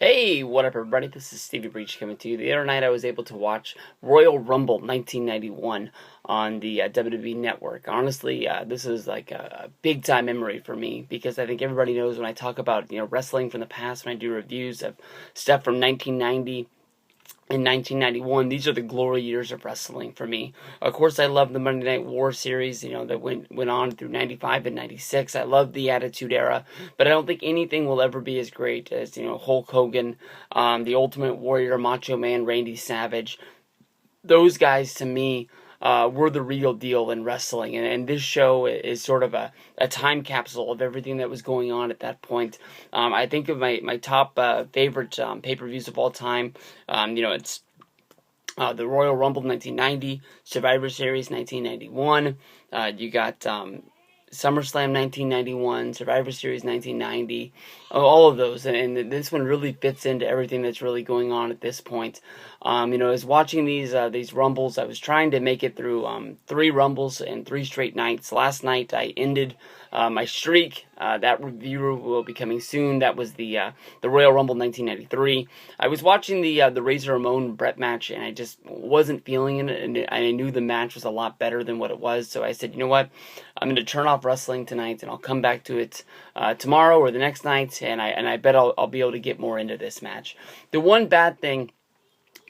Hey, what up, everybody? This is Stevie Breach coming to you. The other night I was able to watch Royal Rumble 1991 on the WWE Network. Honestly, this is like a big-time memory for me because I think everybody knows when I talk about wrestling from the past, when I do reviews of stuff from 1990 in 1991, these are the glory years of wrestling for me. Of course, I love the Monday Night War series, that went on through 95 and 96. I love the Attitude Era, but I don't think anything will ever be as great as, Hulk Hogan, the Ultimate Warrior, Macho Man, Randy Savage. Those guys, to me, were the real deal in wrestling. And this show is sort of a time capsule of everything that was going on at that point. I think of my top favorite pay-per-views of all time. It's the Royal Rumble 1990, Survivor Series 1991. You got SummerSlam 1991, Survivor Series 1990, all of those, and this one really fits into everything that's really going on at this point. I was watching these Rumbles. I was trying to make it through 3 Rumbles in 3 straight nights. Last night I ended my streak. That review will be coming soon. That was the Royal Rumble 1993. I was watching the Razor Ramon Brett match, and I just wasn't feeling it, and I knew the match was a lot better than what it was. So I said, you know what, I'm going to turn off wrestling tonight, and I'll come back to it tomorrow or the next night, and I bet I'll be able to get more into this match. The one bad thing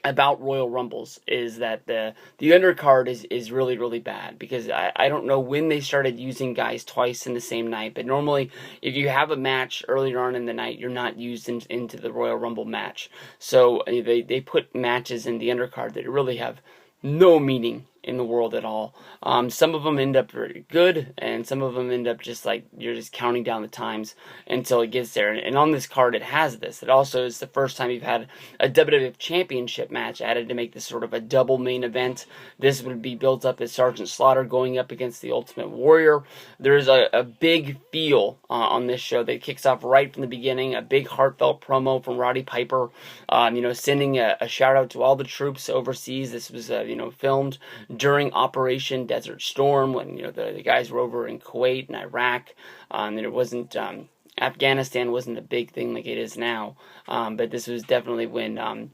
about Royal Rumbles is that the undercard is really, really bad, because I don't know when they started using guys twice in the same night, but normally if you have a match earlier on in the night, you're not used into the Royal Rumble match. So they put matches in the undercard that really have no meaning in the world at all. Some of them end up very good, and some of them end up just like you're just counting down the times until it gets there. And on this card, it has this. It also is the first time you've had a WWF Championship match added to make this sort of a double main event. This would be built up as Sergeant Slaughter going up against the Ultimate Warrior. There's a big feel on this show that kicks off right from the beginning. A big heartfelt promo from Roddy Piper, sending a shout out to all the troops overseas. This was filmed during Operation Desert Storm, when the guys were over in Kuwait and Iraq, and it wasn't Afghanistan wasn't a big thing like it is now, but this was definitely when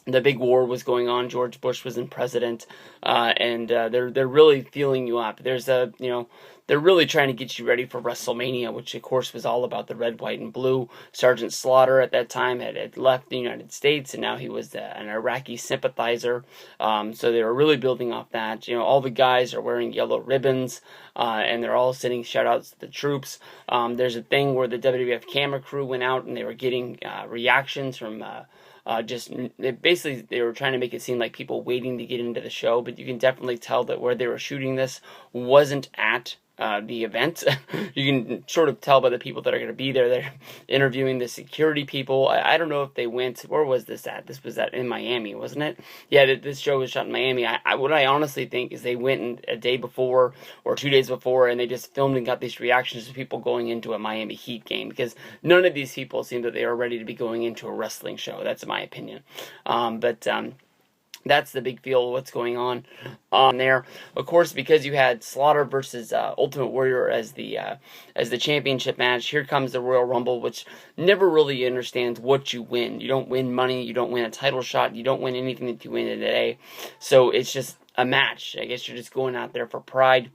the big war was going on. George Bush was in president, and they're really feeling you up. They're really trying to get you ready for WrestleMania, which of course was all about the red, white, and blue. Sergeant Slaughter at that time had left the United States, and now he was an Iraqi sympathizer. So they were really building off that. All the guys are wearing yellow ribbons, and they're all sending shout-outs to the troops. There's a thing where the WWF camera crew went out, and they were getting reactions from they were trying to make it seem like people waiting to get into the show, but you can definitely tell that where they were shooting this wasn't at the event. You can sort of tell by the people that are going to be there. They're interviewing the security people. I don't know if they went, where was this at? This was in Miami, wasn't it? Yeah, this show was shot in Miami. What I honestly think is they went a day before or 2 days before, and they just filmed and got these reactions of people going into a Miami Heat game, because none of these people seem that they are ready to be going into a wrestling show. That's my opinion. That's the big feel of what's going on there. Of course, because you had Slaughter versus Ultimate Warrior as the championship match, here comes the Royal Rumble, which never really understands what you win. You don't win money, you don't win a title shot, you don't win anything that you win today. So it's just a match. I guess you're just going out there for pride.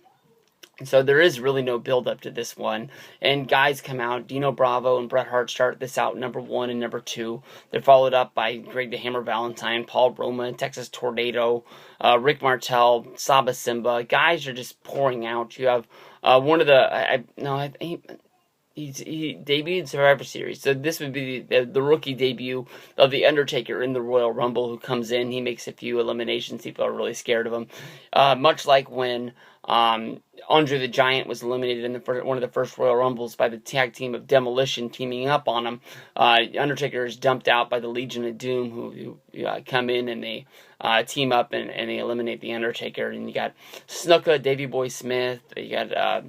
So there is really no build-up to this one. And guys come out. Dino Bravo and Bret Hart start this out number 1 and number 2. They're followed up by Greg the Hammer Valentine, Paul Roma, Texas Tornado, Rick Martel, Saba Simba. Guys are just pouring out. You have one of the... He debuted in Survivor Series, so this would be the rookie debut of the Undertaker in the Royal Rumble, who comes in. He makes a few eliminations. People are really scared of him. Much like when Andre the Giant was eliminated in one of the first Royal Rumbles by the tag team of Demolition teaming up on him. Undertaker is dumped out by the Legion of Doom, who come in and they team up and they eliminate the Undertaker. And you got Snuka, Davey Boy Smith, you got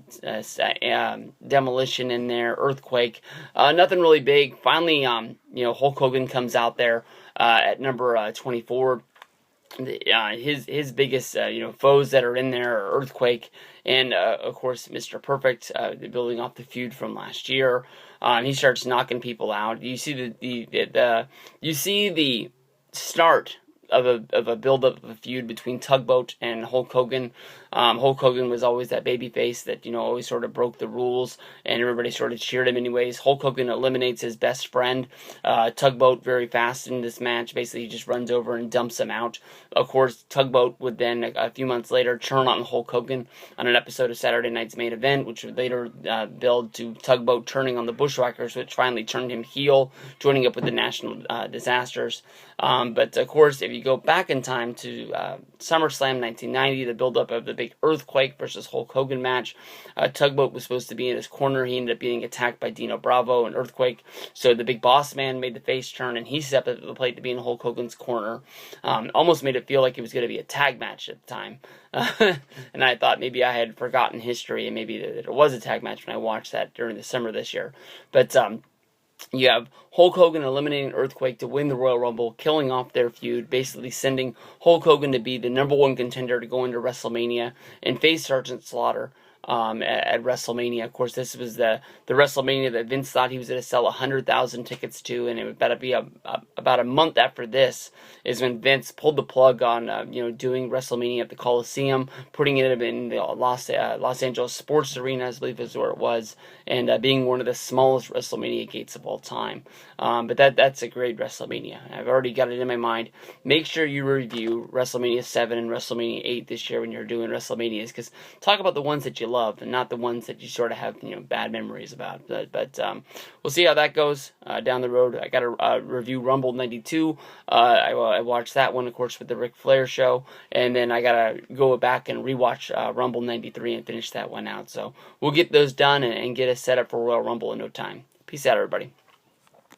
Demolition in there, Earthquake. Nothing really big. Finally, Hulk Hogan comes out there at number 24. His biggest foes that are in there are Earthquake and of course Mr. Perfect, building off the feud from last year. He starts knocking people out. You see the start of a build up of a feud between Tugboat and Hulk Hogan. Hulk Hogan was always that baby face that, always sort of broke the rules, and everybody sort of cheered him anyways. Hulk Hogan eliminates his best friend, Tugboat, very fast in this match. Basically, he just runs over and dumps him out. Of course, Tugboat would then, a few months later, turn on Hulk Hogan on an episode of Saturday Night's Main Event, which would later build to Tugboat turning on the Bushwhackers, which finally turned him heel, joining up with the National Disasters. But, of course, if you go back in time to SummerSlam 1990, the build-up of the big Earthquake versus Hulk Hogan match, Tugboat was supposed to be in his corner. He ended up being attacked by Dino Bravo and Earthquake, so the big boss man made the face turn, and he stepped up to the plate to be in Hulk Hogan's corner. Almost made it feel like it was going to be a tag match at the time. And I thought maybe I had forgotten history, and maybe that it was a tag match when I watched that during the summer this year. But you have Hulk Hogan eliminating Earthquake to win the Royal Rumble, killing off their feud, basically sending Hulk Hogan to be the #1 contender to go into WrestleMania and face Sergeant Slaughter at WrestleMania. Of course, this was the WrestleMania that Vince thought he was going to sell 100,000 tickets to, and it would better be about a month after this is when Vince pulled the plug on doing WrestleMania at the Coliseum, putting it in the Los Angeles Sports Arena, I believe is where it was, and being one of the smallest WrestleMania gates of all time. But that's a great WrestleMania. I've already got it in my mind. Make sure you review WrestleMania 7 and WrestleMania 8 this year when you're doing WrestleManias, because talk about the ones that you love and not the ones that you sort of have bad memories about. But we'll see how that goes down the road. I got to review Rumble 92. I watched that one, of course, with the Ric Flair show, and then I got to go back and rewatch Rumble 93 and finish that one out. So we'll get those done and get us set up for Royal Rumble in no time. Peace out, everybody.